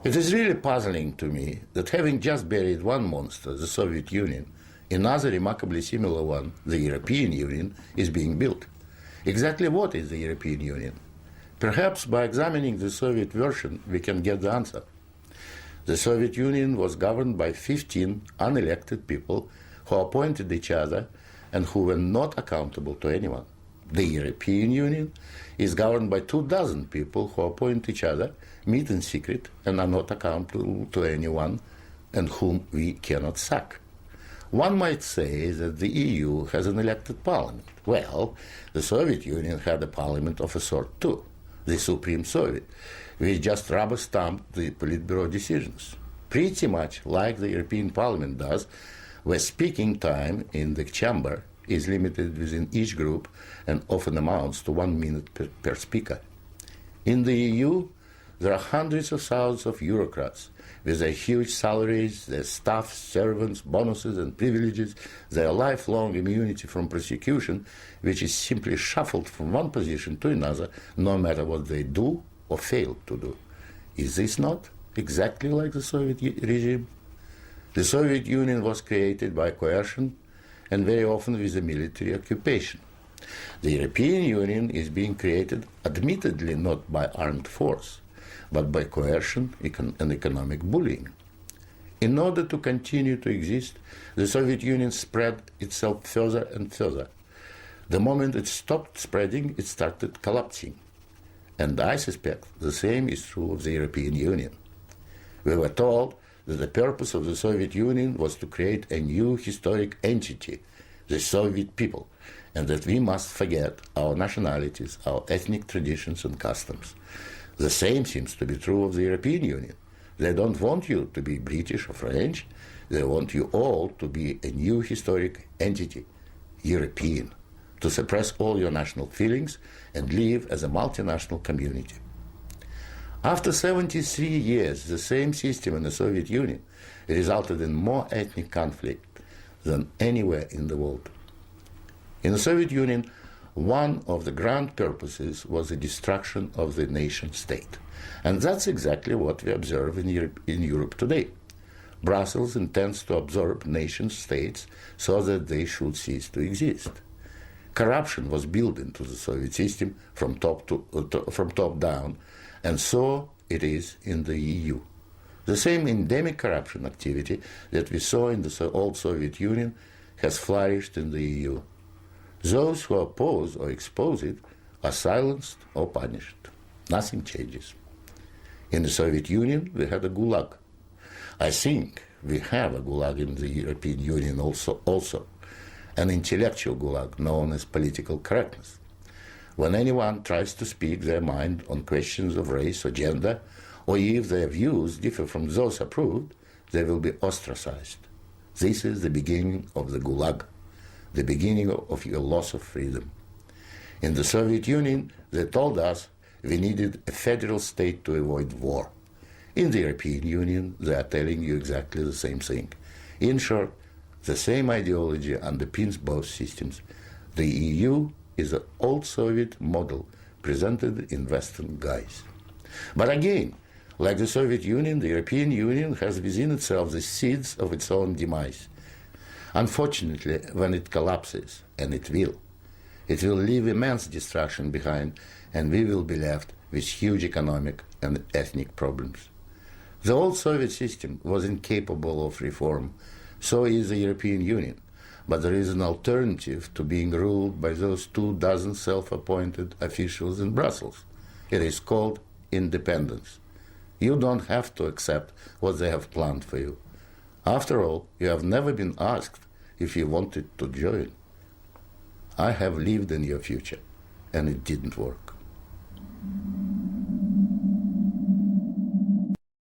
It is really puzzling to me that having just buried one monster, the Soviet Union, another remarkably similar one, the European Union, is being built. Exactly what is the European Union? Perhaps by examining the Soviet version, we can get the answer. The Soviet Union was governed by 15 unelected people who appointed each other and who were not accountable to anyone. The European Union is governed by 24 people who appoint each other, meet in secret, and are not accountable to anyone, and whom we cannot sack. One might say that the EU has an elected parliament. Well, the Soviet Union had a parliament of a sort too, the Supreme Soviet, which just rubber-stamped the Politburo decisions, pretty much like the European Parliament does, where speaking time in the chamber is limited within each group and often amounts to 1 minute per speaker. In the EU, there are hundreds of thousands of bureaucrats with their huge salaries, their staff, servants, bonuses and privileges, their lifelong immunity from prosecution, which is simply shuffled from one position to another, no matter what they do or fail to do. Is this not exactly like the Soviet regime? The Soviet Union was created by coercion and very often with a military occupation. The European Union is being created admittedly not by armed force, but by coercion and economic bullying. In order to continue to exist, the Soviet Union spread itself further and further. The moment it stopped spreading, it started collapsing. And I suspect the same is true of the European Union. We were told that the purpose of the Soviet Union was to create a new historic entity, the Soviet people, and that we must forget our nationalities, our ethnic traditions and customs. The same seems to be true of the European Union. They don't want you to be British or French. They want you all to be a new historic entity, European, to suppress all your national feelings and live as a multinational community. After 73 years, the same system in the Soviet Union resulted in more ethnic conflict than anywhere in the world. In the Soviet Union, one of the grand purposes was the destruction of the nation state. And that's exactly what we observe in Europe today. Brussels intends to absorb nation states so that they should cease to exist. Corruption was built into the Soviet system from top down, and so it is in the EU. The same endemic corruption activity that we saw in the old Soviet Union has flourished in the EU. Those who oppose or expose it are silenced or punished. Nothing changes. In the Soviet Union, we had a gulag. I think we have a gulag in the European Union also, an intellectual gulag known as political correctness. When anyone tries to speak their mind on questions of race or gender, or if their views differ from those approved, they will be ostracized. This is the beginning of the gulag, the beginning of your loss of freedom. In the Soviet Union, they told us we needed a federal state to avoid war. In the European Union, they are telling you exactly the same thing. In short, the same ideology underpins both systems. The EU is an old Soviet model presented in Western guise. But again, like the Soviet Union, the European Union has within itself the seeds of its own demise. Unfortunately, when it collapses, and it will leave immense destruction behind, and we will be left with huge economic and ethnic problems. The old Soviet system was incapable of reform, so is the European Union. But there is an alternative to being ruled by those 24 self-appointed officials in Brussels. It is called independence. You don't have to accept what they have planned for you. After all, you have never been asked if you wanted to join. I have lived in your future, and it didn't work.